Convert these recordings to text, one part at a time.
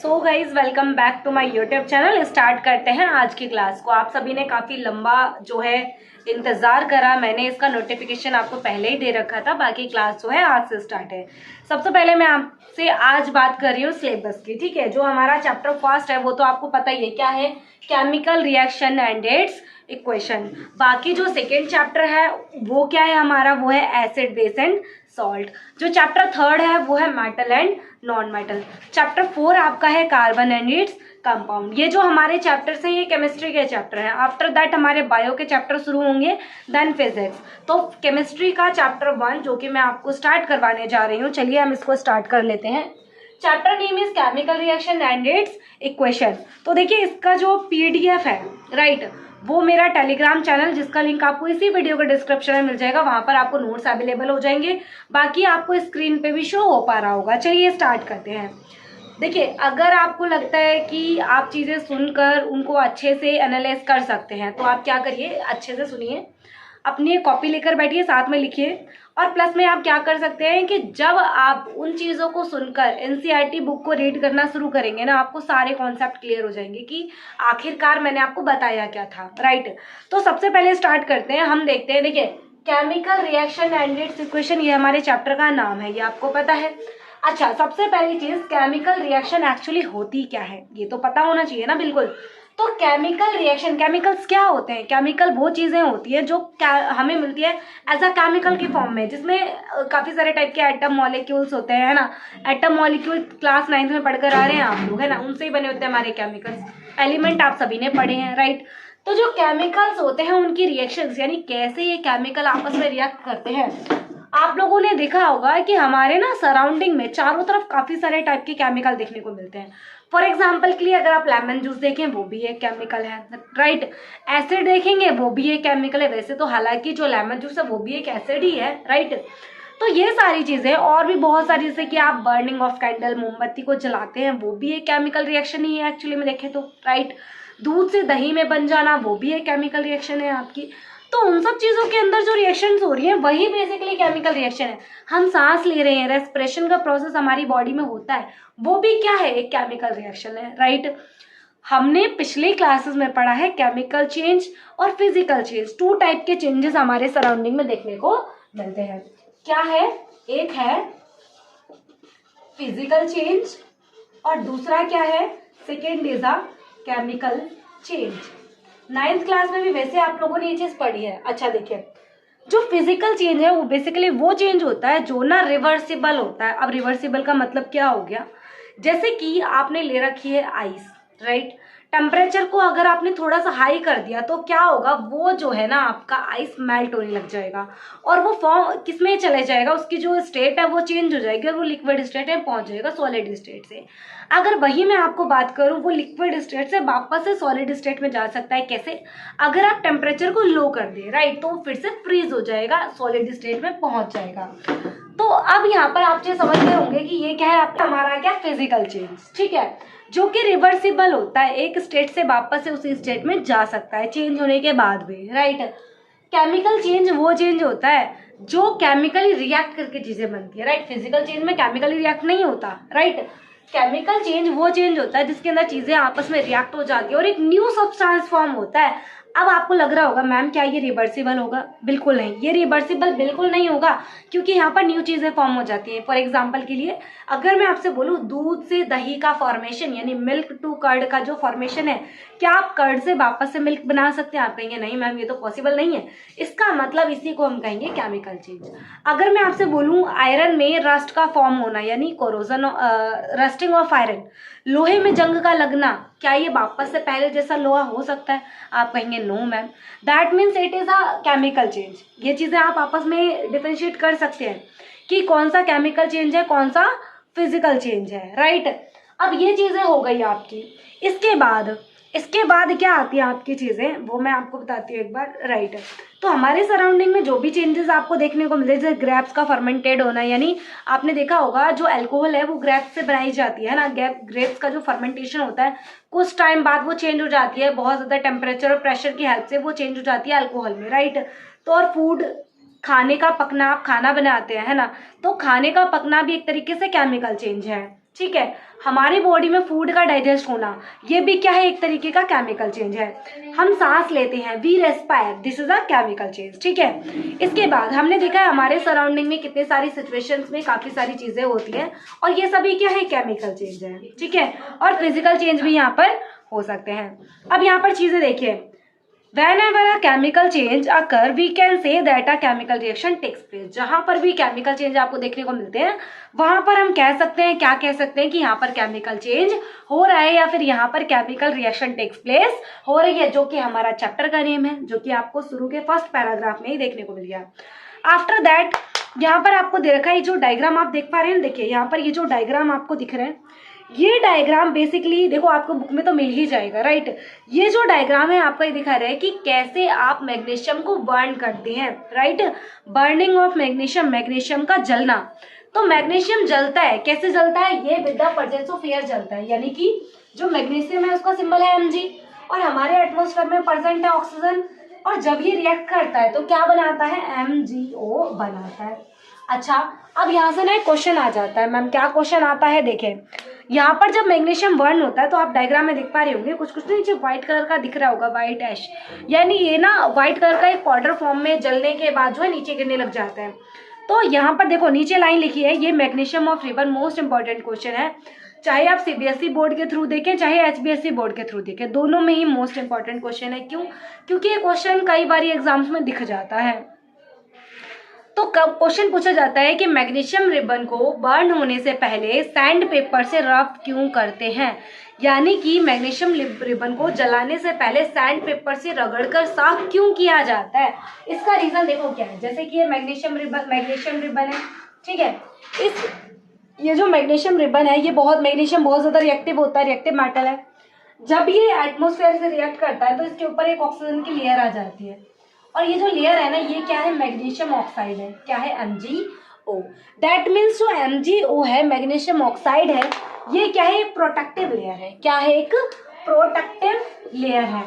So guys welcome back to my YouTube channel. Start करते हैं आज की क्लास को। आप सभी ने काफ़ी लंबा जो है इंतज़ार करा। मैंने इसका नोटिफिकेशन आपको पहले ही दे रखा था। बाकी क्लास जो है आज से स्टार्ट है। सबसे पहले मैं आपसे आज बात कर रही हूँ सिलेबस की। ठीक है, जो हमारा चैप्टर फर्स्ट है वो तो आपको पता ही है क्या है, chemical reaction and it's equation. बाकी जो सेकेंड चैप्टर है वो क्या है हमारा, वो है एसिड बेस एंड सॉल्ट। जो चैप्टर थर्ड है वो है metal and non metal. Chapter four आपका है कार्बन एंड इट्स कंपाउंड। ये जो हमारे चैप्टर्स हैं ये केमिस्ट्री के चैप्टर हैं। आफ्टर दैट हमारे बायो के चैप्टर शुरू होंगे, देन फिजिक्स। तो केमिस्ट्री का चैप्टर 1 जो कि मैं आपको स्टार्ट करवाने जा रही हूँ, चलिए हम इसको स्टार्ट कर लेते हैं। Chapter name is chemical reaction and it's equation. तो देखिए इसका जो पीडीएफ है राइट, वो मेरा टेलीग्राम चैनल जिसका लिंक आपको इसी वीडियो के डिस्क्रिप्शन में मिल जाएगा, वहां पर आपको नोट्स अवेलेबल हो जाएंगे। बाकी आपको स्क्रीन पे भी शो हो पा रहा होगा। चलिए स्टार्ट करते हैं। देखिए अगर आपको लगता है कि आप चीज़ें सुनकर उनको अच्छे से एनालाइज कर सकते हैं तो आप क्या करिए, अच्छे से सुनिए, अपनी कॉपी लेकर बैठिए, साथ में लिखिए। और प्लस में आप क्या कर सकते हैं कि जब आप उन चीज़ों को सुनकर एनसीईआरटी बुक को रीड करना शुरू करेंगे ना, आपको सारे कॉन्सेप्ट क्लियर हो जाएंगे कि आखिरकार मैंने आपको बताया क्या था। राइट, तो सबसे पहले स्टार्ट करते हैं। हम देखते हैं, देखिए chemical reaction and it's equation, ये हमारे चैप्टर का नाम है, ये आपको पता है। अच्छा, सबसे पहली चीज केमिकल रिएक्शन एक्चुअली होती क्या है ये तो पता होना चाहिए ना। बिल्कुल। तो केमिकल रिएक्शन, केमिकल्स क्या होते हैं? केमिकल वो चीजें होती है जो हमें मिलती है एज अ केमिकल की फॉर्म में, जिसमें काफी सारे टाइप के एटम मॉलिक्यूल्स होते हैं, है ना। एटम मॉलिक्यूल क्लास 9th में पढ़कर आ रहे हैं आप लोग, है ना, उनसे ही बने होते हैं हमारे केमिकल्स। एलिमेंट आप सभी ने पढ़े हैं, राइट। तो जो केमिकल्स होते हैं उनकी रिएक्शंस, यानी कैसे ये केमिकल आपस में रिएक्ट करते हैं, आप लोगों ने देखा होगा कि हमारे ना सराउंडिंग में चारों तरफ काफी सारे टाइप के केमिकल देखने को मिलते हैं। फॉर एग्जाम्पल के लिए अगर आप लेमन जूस देखें वो भी एक केमिकल है, राइट। एसिड देखेंगे वो भी एक केमिकल है। वैसे तो हालांकि जो लेमन जूस है वो भी एक एसिड ही है, राइट। तो ये सारी चीजें और भी बहुत सारी, जैसे कि आप बर्निंग ऑफ कैंडल, मोमबत्ती को जलाते हैं, वो भी एक केमिकल रिएक्शन ही है एक्चुअली में देखें तो, राइट। दूध से दही में बन जाना वो भी एक केमिकल रिएक्शन है आपकी। तो उन सब चीजों के अंदर जो रिएक्शंस हो रही हैं वही बेसिकली केमिकल रिएक्शन है। हम सांस ले रहे हैं, रेस्पिरेशन का प्रोसेस हमारी बॉडी में होता है, वो भी क्या है, एक केमिकल रिएक्शन है, राइट। हमने पिछले क्लासेस में पढ़ा है केमिकल चेंज और फिजिकल चेंज, 2 टाइप के चेंजेस हमारे सराउंडिंग में देखने को मिलते हैं। क्या है, एक है फिजिकल चेंज और दूसरा क्या है, second is a chemical change. 9th class में भी वैसे आप लोगों ने ये चीज पढ़ी है। अच्छा देखिए, जो फिजिकल चेंज है वो बेसिकली वो चेंज होता है जो ना रिवर्सिबल होता है। अब रिवर्सिबल का मतलब क्या हो गया, जैसे कि आपने ले रखी है आइस, राइट। टेम्परेचर को अगर आपने थोड़ा सा हाई कर दिया तो क्या होगा, वो जो है ना आपका आइस मेल्ट होने लग जाएगा और वो फॉर्म किस में चले जाएगा, उसकी जो स्टेट है वो चेंज हो जाएगी और वो लिक्विड स्टेट में पहुंच जाएगा सॉलिड स्टेट से। अगर वही मैं आपको बात करूं, वो लिक्विड स्टेट से वापस से सॉलिड स्टेट में जा सकता है। कैसे? अगर आप टेम्परेचर को लो कर दे, राइट, तो फिर से फ्रीज हो जाएगा, सॉलिड स्टेट में पहुंच जाएगा। तो अब यहाँ पर आप ये समझ गए होंगे कि ये क्या है आपका, हमारा क्या, फिजिकल चेंज, ठीक है, जो कि रिवर्सिबल होता है, एक स्टेट से वापस से उसी स्टेट में जा सकता है चेंज होने के बाद भी, राइट। केमिकल चेंज वो चेंज होता है जो केमिकली रिएक्ट करके चीजें बनती है, राइट। फिजिकल चेंज में केमिकली रिएक्ट नहीं होता, राइट। केमिकल चेंज वो चेंज होता है जिसके अंदर चीजें आपस में रिएक्ट हो जाती है और एक न्यू सब्सटेंस फॉर्म होता है। अब आपको लग रहा होगा मैम क्या ये रिवर्सिबल होगा? बिल्कुल नहीं, ये रिवर्सिबल बिल्कुल नहीं होगा, क्योंकि यहाँ पर न्यू चीजें फॉर्म हो जाती हैं। फॉर एग्जांपल के लिए अगर मैं आपसे बोलूँ दूध से दही का फॉर्मेशन, यानी मिल्क टू कर्ड का जो फॉर्मेशन है, क्या आप कर्ड से वापस से मिल्क बना सकते हैं? आप कहेंगे नहीं मैम ये तो पॉसिबल नहीं है। इसका मतलब इसी को हम कहेंगे केमिकल चेंज। अगर मैं आपसे बोलूँ आयरन में रस्ट का फॉर्म होना, यानी कोरोजन, रस्टिंग ऑफ आयरन, लोहे में जंग का लगना, क्या ये वापस से पहले जैसा लोहा हो सकता है? आप कहेंगे no ma'am, that means it is a chemical change. ये चीजें आप आपस में डिफरेंशिएट कर सकते हैं कि कौन सा केमिकल चेंज है, कौन सा फिजिकल चेंज है, राइट। अब ये चीजें हो गई आपकी। इसके बाद क्या आती है आपकी चीजें, वो मैं आपको बताती हूँ एक बार, राइट। तो हमारे सराउंडिंग में जो भी चेंजेस आपको देखने को मिलते हैं, जैसे ग्रेप्स का फर्मेंटेड होना, यानी आपने देखा होगा जो अल्कोहल है वो ग्रेप्स से बनाई जाती है ना। ग्रेप्स का जो फर्मेंटेशन होता है कुछ टाइम बाद वो चेंज हो जाती है, बहुत ज्यादा टेम्परेचर और प्रेशर की हेल्प से वो चेंज हो जाती है अल्कोहल में, राइट। तो और फूड, खाने का पकना, आप खाना बनाते हैं, है ना, तो खाने का पकना भी एक तरीके से केमिकल चेंज है, ठीक है। हमारी बॉडी में फूड का डाइजेस्ट होना, ये भी क्या है, एक तरीके का केमिकल चेंज है। हम सांस लेते हैं, we respire, this is a chemical change. ठीक है। इसके बाद हमने देखा है हमारे सराउंडिंग में कितने सारी सिचुएशंस में काफी सारी चीजें होती हैं और ये सभी क्या है, केमिकल चेंज है। ठीक है। और फिजिकल चेंज भी यहाँ पर हो सकते हैं। अब यहाँ पर चीजें देखिए, whenever a chemical change occur we can say that a chemical reaction takes place। जहां पर भी केमिकल चेंज आपको देखने को मिलते हैं वहां पर हम कह सकते हैं, क्या कह सकते हैं कि यहाँ पर केमिकल चेंज हो रहा है या फिर यहाँ पर केमिकल रिएक्शन टेक्स प्लेस हो रही है, जो कि हमारा चैप्टर का नेम है, जो कि आपको शुरू के फर्स्ट पैराग्राफ में ही देखने को मिल गया। आफ्टर दैट यहाँ पर आपको दे रखा है, जो डायग्राम आप देख पा रहे हैं, देखिए यहाँ पर ये जो डायग्राम आपको दिख रहे हैं, ये डायग्राम बेसिकली देखो आपको बुक में तो मिल ही जाएगा, राइट। ये जो डायग्राम है आपको ये दिखा रहा है कि कैसे आप मैग्नीशियम को बर्न करते हैं, right. Burning of magnesium, magnesium का जलना। तो मैग्नीशियम जलता है, कैसे जलता है, ये with the presence of air जलता है, यानी कि जो मैग्नीशियम है उसका सिंबल है Mg और हमारे एटमॉस्फेयर में प्रेजेंट है ऑक्सीजन, और जब ये रिएक्ट करता है तो क्या बनाता है, MgO बनाता है। अच्छा, अब यहाँ से ना एक क्वेश्चन आ जाता है, मैम क्या क्वेश्चन आता है, देखें यहाँ पर जब मैग्नीशियम बर्न होता है तो आप डायग्राम में देख पा रहे होंगे, कुछ कुछ नीचे व्हाइट कलर का दिख रहा होगा, व्हाइट ऐश, यानी ये ना व्हाइट कलर का एक पाउडर फॉर्म में जलने के बाद जो है नीचे गिरने लग जाता है। तो यहाँ पर देखो नीचे लाइन लिखी है, ये magnesium of ribbon most important question है, चाहे आप सीबीएसई बोर्ड के थ्रू देखें चाहे एचबीएसई बोर्ड के थ्रू देखें, दोनों में ही मोस्ट इंपॉर्टेंट क्वेश्चन है। क्यों? क्योंकि ये क्वेश्चन कई बार एग्जाम्स में दिख जाता है। तो क्वेश्चन पूछा जाता है कि मैग्नीशियम रिबन को बर्न होने से पहले सैंड पेपर से रफ क्यों करते हैं, यानी कि मैग्नीशियम रिबन को जलाने से पहले सैंड पेपर से रगड़कर साफ क्यों किया जाता है। इसका रीजन देखो क्या है, जैसे कि ये मैग्नीशियम रिबन है, ठीक है। ये जो मैग्नीशियम रिबन है, ये मैग्नीशियम बहुत ज्यादा रिएक्टिव होता है, रिएक्टिव मेटल है। जब ये एटमोस्फेयर से रिएक्ट करता है तो इसके ऊपर एक ऑक्सीजन की लेयर आ जाती है, और ये जो लेयर है ना, ये क्या है, मैग्नीशियम ऑक्साइड है, क्या है, MgO। दैट मीन्स जो MgO है, मैग्नीशियम ऑक्साइड है, ये क्या है, प्रोटेक्टिव लेयर है। क्या है, एक प्रोटेक्टिव लेयर है,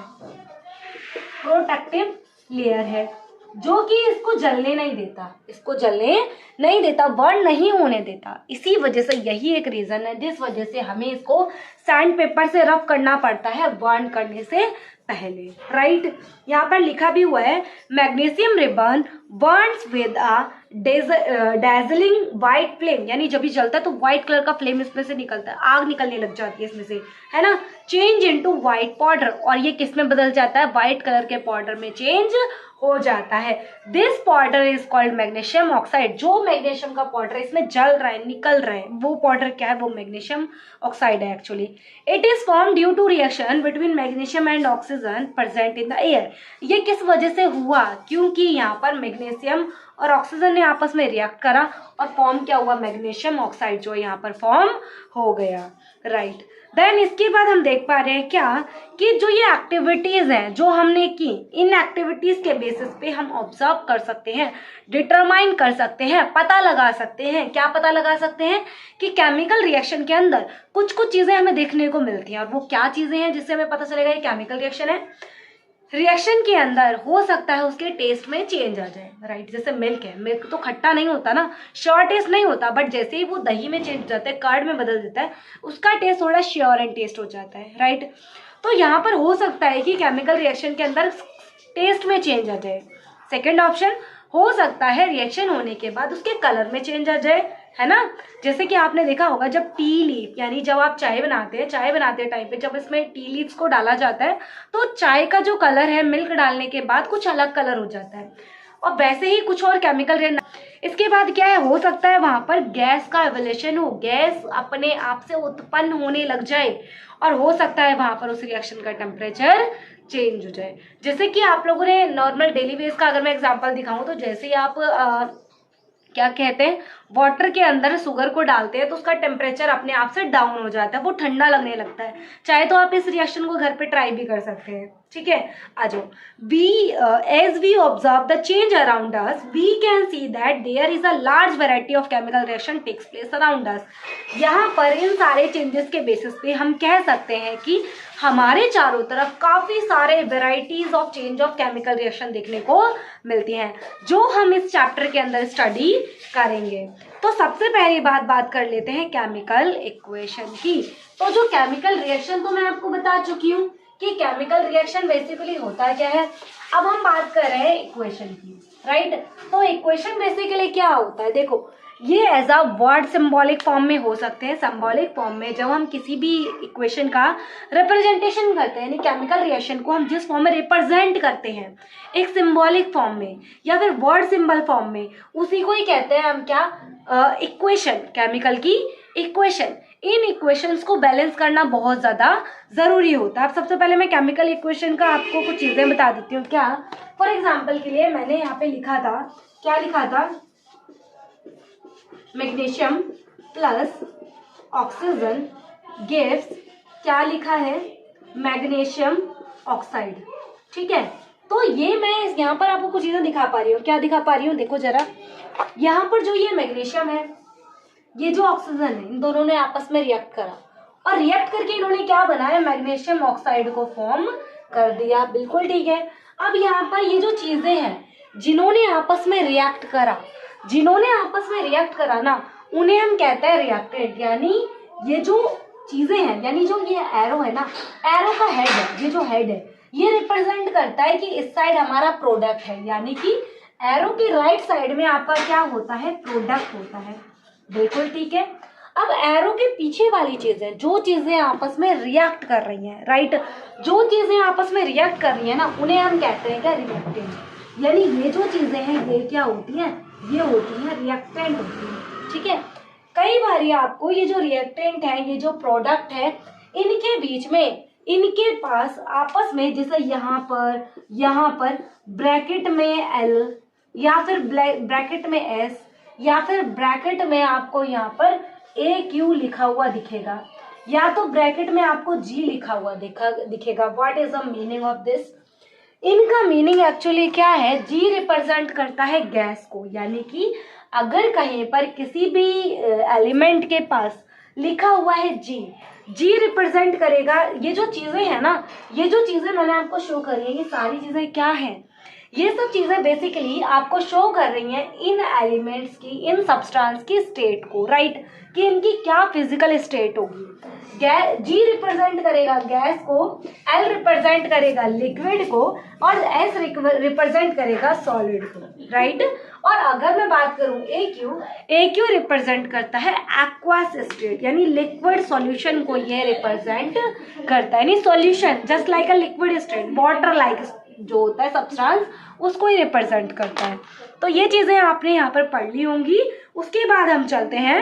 प्रोटेक्टिव लेयर है, जो कि इसको जलने नहीं देता, इसको जलने नहीं देता, बर्न नहीं होने देता। इसी वजह से यही एक रीजन है जिस वजह से हमें इसको सैंड पेपर से रफ करना पड़ता है बर्न करने से पहले, राइट। यहाँ पर लिखा भी हुआ है, magnesium ribbon Burns with a dazzling white flame, यानी जब भी जलता है तो व्हाइट कलर का फ्लेम इसमें से निकलता है, आग निकलने लग जाती है इसमें से, है ना। चेंज इनटू व्हाइट पाउडर, और ये किस में बदल जाता है, व्हाइट कलर के पाउडर में चेंज हो जाता है। This powder is called magnesium oxide. जो मैग्नीशियम का पाउडर इसमें जल रहा है, निकल रहा है, वो पाउडर क्या है, वो मैग्नीशियम ऑक्साइड है actually. It is form due to reaction between magnesium and oxygen present in the air. ये किस वजह से हुआ, क्योंकि यहाँ पर मैग्नीशियम और ऑक्सीजन ने आपस में रिएक्ट करा और फॉर्म क्या हुआ, मैग्नीशियम ऑक्साइड जो यहाँ पर फॉर्म हो गया, राइट। देन इसके बाद हम देख पा रहे हैं क्या, कि जो ये एक्टिविटीज हैं जो हमने की, इन एक्टिविटीज के बेसिस पे हम ऑब्जर्व कर सकते हैं, डिटरमाइन कर सकते हैं, पता लगा सकते हैं। क्या पता लगा सकते हैं कि केमिकल रिएक्शन के अंदर कुछ कुछ चीजें हमें देखने को मिलती हैं, और वो क्या चीजें हैं जिससे हमें पता चलेगा ये केमिकल रिएक्शन है। रिएक्शन के अंदर हो सकता है उसके टेस्ट में चेंज आ जाए, राइट। जैसे मिल्क है, मिल्क तो खट्टा नहीं होता ना, श्योर टेस्ट नहीं होता, बट जैसे ही वो दही में चेंज हो जाता है, कर्ड में बदल देता है, उसका टेस्ट थोड़ा श्योर एंड टेस्ट हो जाता है, राइट। तो यहाँ पर हो सकता है कि केमिकल रिएक्शन के अंदर टेस्ट में चेंज आ जाए। सेकेंड ऑप्शन, हो सकता है रिएक्शन होने के बाद उसके कलर में चेंज आ जाए, है ना। जैसे कि आपने देखा होगा, जब टी लीफ, यानी जब आप चाय बनाते हैं टाइम पे जब इसमें टी लीव्स को डाला जाता है तो चाय का जो कलर है मिल्क डालने के बाद कुछ अलग कलर हो जाता है, और वैसे ही कुछ और केमिकल रिएक्शन। इसके बाद क्या है, हो सकता है वहां पर गैस का एवोल्यूशन हो, गैस अपने आप से उत्पन्न होने लग जाए, और हो सकता है वहां पर उस रिएक्शन का टेम्परेचर चेंज हो जाए। जैसे कि आप लोगों ने नॉर्मल डेली बेस का अगर मैं एग्जांपल दिखाऊं, तो जैसे ही आप क्या कहते हैं, वाटर के अंदर शुगर को डालते हैं तो उसका टेम्परेचर अपने आप से डाउन हो जाता है, वो ठंडा लगने लगता है। चाहे तो आप इस रिएक्शन को घर पे ट्राई भी कर सकते हैं, ठीक है। आ जाओ, as we observe the change around us, we can see that there is a large variety of chemical reaction takes place around us। यहाँ पर इन सारे चेंजेस के बेसिस पे हम कह सकते हैं कि हमारे चारों तरफ काफी सारे varieties of change of chemical reaction देखने को मिलती हैं, जो हम इस चैप्टर के अंदर स्टडी करेंगे। तो सबसे पहली बात कर लेते हैं केमिकल इक्वेशन की। तो जो केमिकल रिएक्शन तो मैं आपको बता चुकी हूँ कि केमिकल रिएक्शन बेसिकली होता क्या है। अब हम बात कर रहे हैं इक्वेशन की, राइट। तो इक्वेशन बेसिकली क्या होता है, देखो ये as a word symbolic form में हो सकते हैं। सिंबॉलिक फॉर्म में जब हम किसी भी इक्वेशन का रिप्रेजेंटेशन करते हैं, यानी केमिकल रिएक्शन को हम जिस फॉर्म में रिप्रेजेंट करते हैं, एक सिंबॉलिक फॉर्म में या फिर वर्ड सिंबल फॉर्म में, उसी को ही कहते हैं हम क्या, इक्वेशन, केमिकल की इक्वेशन। इन इक्वेशंस को बैलेंस करना बहुत ज़्यादा ज़रूरी होता है। अब सबसे पहले मैं केमिकल इक्वेशन का आपको कुछ चीज़ें बता देती हूँ। क्या, फॉर एग्जाम्पल के लिए मैंने यहाँ पे लिखा था, क्या लिखा था, मैग्नीशियम प्लस ऑक्सीजन गिव्स, क्या लिखा है, मैग्नीशियम ऑक्साइड। ठीक है, तो ये मैं यहाँ पर आपको कुछ चीजें दिखा पा रही हूँ। क्या दिखा पा रही हूँ, देखो जरा, यहाँ पर जो ये मैग्नीशियम है, ये जो ऑक्सीजन है, इन दोनों ने आपस में रिएक्ट करा और रिएक्ट करके इन्होंने क्या बनाया, मैग्नीशियम ऑक्साइड को फॉर्म कर दिया। बिल्कुल ठीक है। अब यहाँ पर ये जो चीजें हैं जिन्होंने आपस में रिएक्ट करा, जिन्होंने आपस में रिएक्ट करा ना, उन्हें हम कहते हैं रिएक्टेंट। यानी ये जो चीजें हैं, यानी जो ये एरो है ना, एरो का हेड है, ये जो हेड है ये रिप्रेजेंट करता है कि इस साइड हमारा प्रोडक्ट है, यानी कि एरो के राइट साइड में आपका क्या होता है, प्रोडक्ट होता है। बिल्कुल ठीक है। अब एरो के पीछे वाली चीजें, जो चीजें आपस में रिएक्ट कर रही हैं, राइट, जो चीजें आपस में रिएक्ट कर रही है ना, उन्हें हम कहते हैं क्या, रिएक्टेंट। यानी ये जो चीजें हैं ये क्या होती हैं, ये होती हैं रिएक्टेंट होती है। ठीक है। कई बार आपको ये जो रिएक्टेंट है, ये जो प्रोडक्ट है, इनके बीच में, इनके पास आपस में, जैसे यहाँ पर ब्रैकेट में L या फिर ब्रैकेट में S या फिर ब्रैकेट में आपको यहाँ पर AQ लिखा हुआ दिखेगा, या तो ब्रैकेट में आपको G लिखा हुआ दिखेगा। What is the meaning of this? इनका मीनिंग एक्चुअली क्या है, G रिप्रेजेंट करता है गैस को, यानी कि अगर कहीं पर किसी भी एलिमेंट के पास लिखा हुआ है G रिप्रेजेंट करेगा, ये जो चीजें हैं ना, ये जो चीजें मैंने आपको शो करी है, ये सारी चीजें क्या हैं, ये सब चीजें बेसिकली आपको शो कर रही हैं इन एलिमेंट्स की, इन सब्सटेंस की स्टेट को, राइट, कि इनकी क्या फिजिकल स्टेट होगी। G रिप्रेजेंट करेगा गैस को, L रिप्रेजेंट करेगा लिक्विड को और S रिप्रेजेंट करेगा सॉलिड को, राइट। और अगर मैं बात करूं AQ रिप्रेजेंट करता है एक्वास स्टेट, यानी लिक्विड सॉल्यूशन को ये रिप्रेजेंट करता है, यानी solution just like a liquid state, water like जो होता है सब्सटेंस, उसको ही रिप्रेजेंट करता है। तो ये चीजें आपने यहाँ पर पढ़ ली होंगी। उसके बाद हम चलते हैं,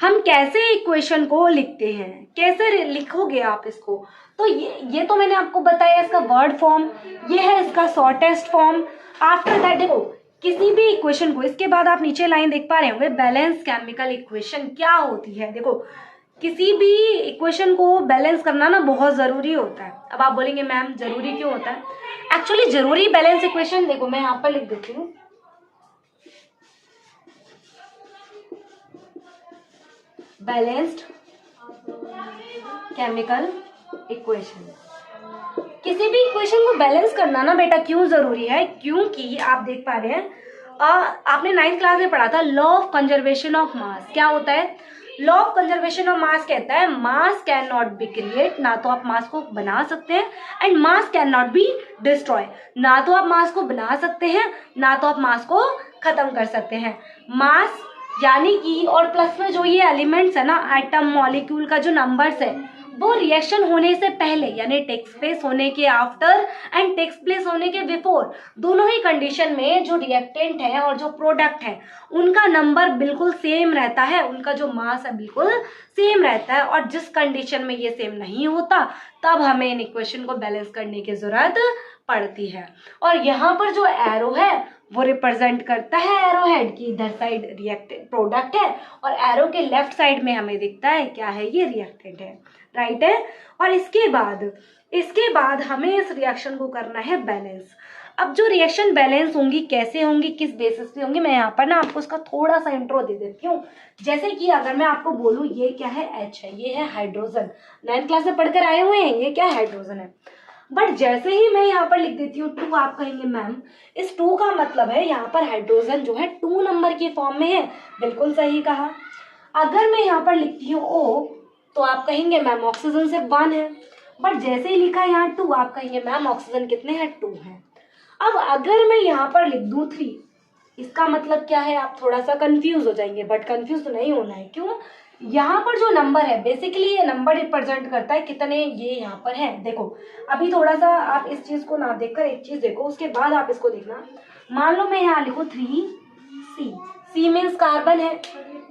हम कैसे इक्वेशन को लिखते हैं, कैसे लिखोगे आप इसको। तो ये तो मैंने आपको बताया इसका वर्ड फॉर्म, ये है इसका शॉर्टेस्ट फॉर्म। आफ्टर दैट देखो किसी भी इक्वेशन को, इसके बाद आप नीचे लाइन देख पा रहे होंगे, बैलेंस केमिकल इक्वेशन क्या होती है। देखो किसी भी इक्वेशन को बैलेंस करना ना बहुत जरूरी होता है। अब आप बोलेंगे मैम जरूरी क्यों होता है, एक्चुअली जरूरी बैलेंस इक्वेशन, देखो मैं यहाँ पर लिख देती हूँ, बैलेंस्ड केमिकल इक्वेशन। किसी भी इक्वेशन को बैलेंस करना ना बेटा क्यों जरूरी है, क्योंकि आप देख पा रहे हैं, आपने 9th क्लास में पढ़ा था law of conservation of mass. क्या होता है, law of conservation of mass कहता है मास कैन नॉट बी क्रिएट, ना तो आप मास को बना सकते हैं, and mass can not be destroy, ना तो आप मास को बना सकते हैं, ना तो आप मास को खत्म कर सकते हैं। मास यानी कि, और प्लस में जो ये एलिमेंट्स है ना, एटम मॉलिक्यूल का जो नंबर्स है, वो रिएक्शन होने से पहले, यानी टेक्स प्लेस होने के आफ्टर एंड टेक्स प्लेस होने के बिफोर, दोनों ही कंडीशन में जो रिएक्टेंट है और जो प्रोडक्ट है उनका नंबर बिल्कुल सेम रहता है, उनका जो मास है बिल्कुल सेम रहता है। और जिस कंडीशन में ये सेम नहीं होता तब हमें इन इक्वेशन को बैलेंस करने की जरूरत पड़ती है। और यहाँ पर जो एरो है वो रिप्रेजेंट करता है एरो हेड की, इधर साइड रिएक्टेंट प्रोडक्ट है और एरो के लेफ्ट साइड में हमें दिखता है क्या है, ये रिएक्टेंट है, राइट है। और इसके बाद हमें इस रिएक्शन को करना है बैलेंस। अब जो रिएक्शन बैलेंस होंगी, कैसे होंगी, किस बेसिस पे होंगी, मैं यहाँ पर ना आपको इसका थोड़ा सा इंट्रो दे देती हूँ। जैसे कि अगर मैं आपको बोलूँ ये क्या है, H है, ये है हाइड्रोजन, 9th क्लास में पढ़कर आए हुए हैं, ये क्या हाइड्रोजन है। बट जैसे ही मैं यहाँ पर लिख देती हूँ 2, आप कहेंगे मैम इस 2 का मतलब है यहाँ पर हाइड्रोजन जो है 2 नंबर के फॉर्म में है। बिल्कुल सही कहा। अगर मैं यहाँ पर लिखती हूँ O, तो आप कहेंगे मैम ऑक्सीजन सिर्फ 1 है। बट जैसे ही लिखा है यहाँ 2, आप कहेंगे मैम ऑक्सीजन कितने हैं, 2 हैं। अब अगर मैं यहाँ पर लिख दूँ 3, इसका मतलब क्या है, आप थोड़ा सा कंफ्यूज हो जाएंगे, बट कंफ्यूज तो नहीं होना है। क्यों? यहाँ पर जो नंबर है बेसिकली ये नंबर रिप्रेजेंट करता है कितने ये यहाँ पर है। देखो अभी थोड़ा सा आप इस चीज को ना देखकर एक चीज देखो, उसके बाद आप इसको देखना। मान लो मैं यहाँ लिखूँ 3C, C मीन्स कार्बन है,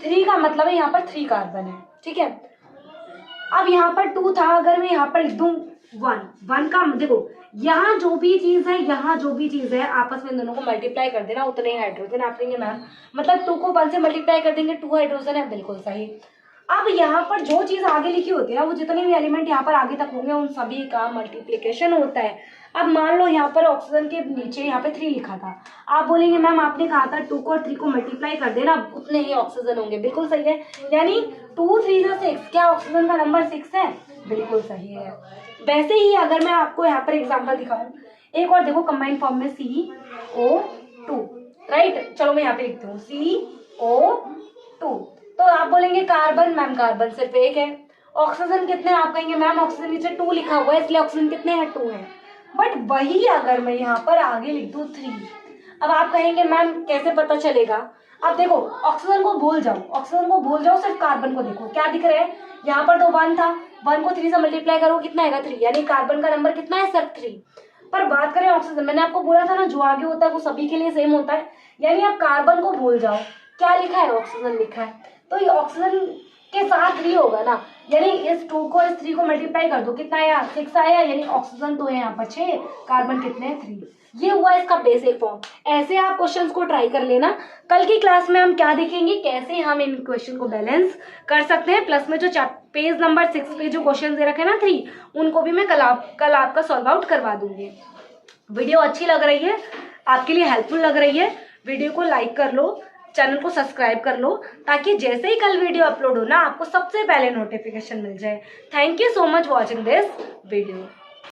3 का मतलब है यहाँ पर 3 कार्बन है, ठीक है। अब यहाँ पर 2 था, अगर मैं यहाँ पर लिख दूँ 1 का देखो यहाँ जो भी चीज है, यहाँ जो भी चीज है आपस में दोनों को मल्टीप्लाई कर देना, उतने ही हाइड्रोजन। आप कहेंगे मैम मतलब 2 को 1 से मल्टीप्लाई कर देंगे 2 हाइड्रोजन है, बिल्कुल सही। अब यहाँ पर जो चीज आगे लिखी होती है ना, वो जितने भी एलिमेंट यहाँ पर आगे तक होंगे उन सभी का मल्टीप्लिकेशन होता है। अब मान लो यहाँ पर ऑक्सीजन के नीचे यहाँ पे 3 लिखा था, आप बोलेंगे मैम आपने कहा था 2 को और 3 को मल्टीप्लाई कर देना, उतने ही ऑक्सीजन होंगे, बिल्कुल सही है। यानी 2 3 6, क्या ऑक्सीजन का नंबर 6 है? बिल्कुल सही है। वैसे ही अगर मैं आपको यहाँ पर एग्जाम्पल दिखाऊं, एक और देखो कंबाइंड फॉर्म में CO2, राइट। चलो मैं यहाँ पे लिखती हूँ CO2, तो आप बोलेंगे कार्बन, मैम कार्बन सिर्फ 1 है। ऑक्सीजन कितने? आप कहेंगे मैम ऑक्सीजन नीचे 2 लिखा हुआ है, इसलिए ऑक्सीजन कितने हैं, 2 है। बट वही अगर मैं यहाँ पर आगे लिख दूँ 3, अब आप कहेंगे मैम कैसे पता चलेगा? अब देखो ऑक्सीजन को भूल जाओ, ऑक्सीजन को भूल जाओ, सिर्फ कार्बन को देखो, क्या दिख रहा है यहाँ पर? तो 1 था, 1 को 3 से मल्टीप्लाई करो कितना आएगा, 3, यानी कार्बन का नंबर कितना है, सिर्फ 3। पर बात करें ऑक्सीजन, मैंने आपको बोला था ना जो आगे होता है वो सभी के लिए सेम होता है, यानी आप कार्बन को भूल जाओ, क्या लिखा है, ऑक्सीजन लिखा है, तो ये ऑक्सीजन के साथ 3 होगा ना, यानी इस 2 को इस 3 को मल्टीप्लाई कर दो, कितना आया, 6 आया, यानी ऑक्सीजन तो है यहाँ पर 6, कार्बन कितने हैं, 3। ये हुआ इसका बेसिक फॉर्म। ऐसे आप क्वेश्चंस को ट्राई कर लेना। कल की क्लास में हम क्या देखेंगे, कैसे हम इन क्वेश्चन को बैलेंस कर सकते हैं। प्लस में जो पेज नंबर 6 पे जो क्वेश्चन दे रखे ना 3, उनको भी मैं कल आपका सॉल्व आउट करवा दूंगी। वीडियो अच्छी लग रही है, आपके लिए हेल्पफुल लग रही है, वीडियो को लाइक कर लो, चैनल को सब्सक्राइब कर लो, ताकि जैसे ही कल वीडियो अपलोड हो ना आपको सबसे पहले नोटिफिकेशन मिल जाए। Thank you so much watching this video.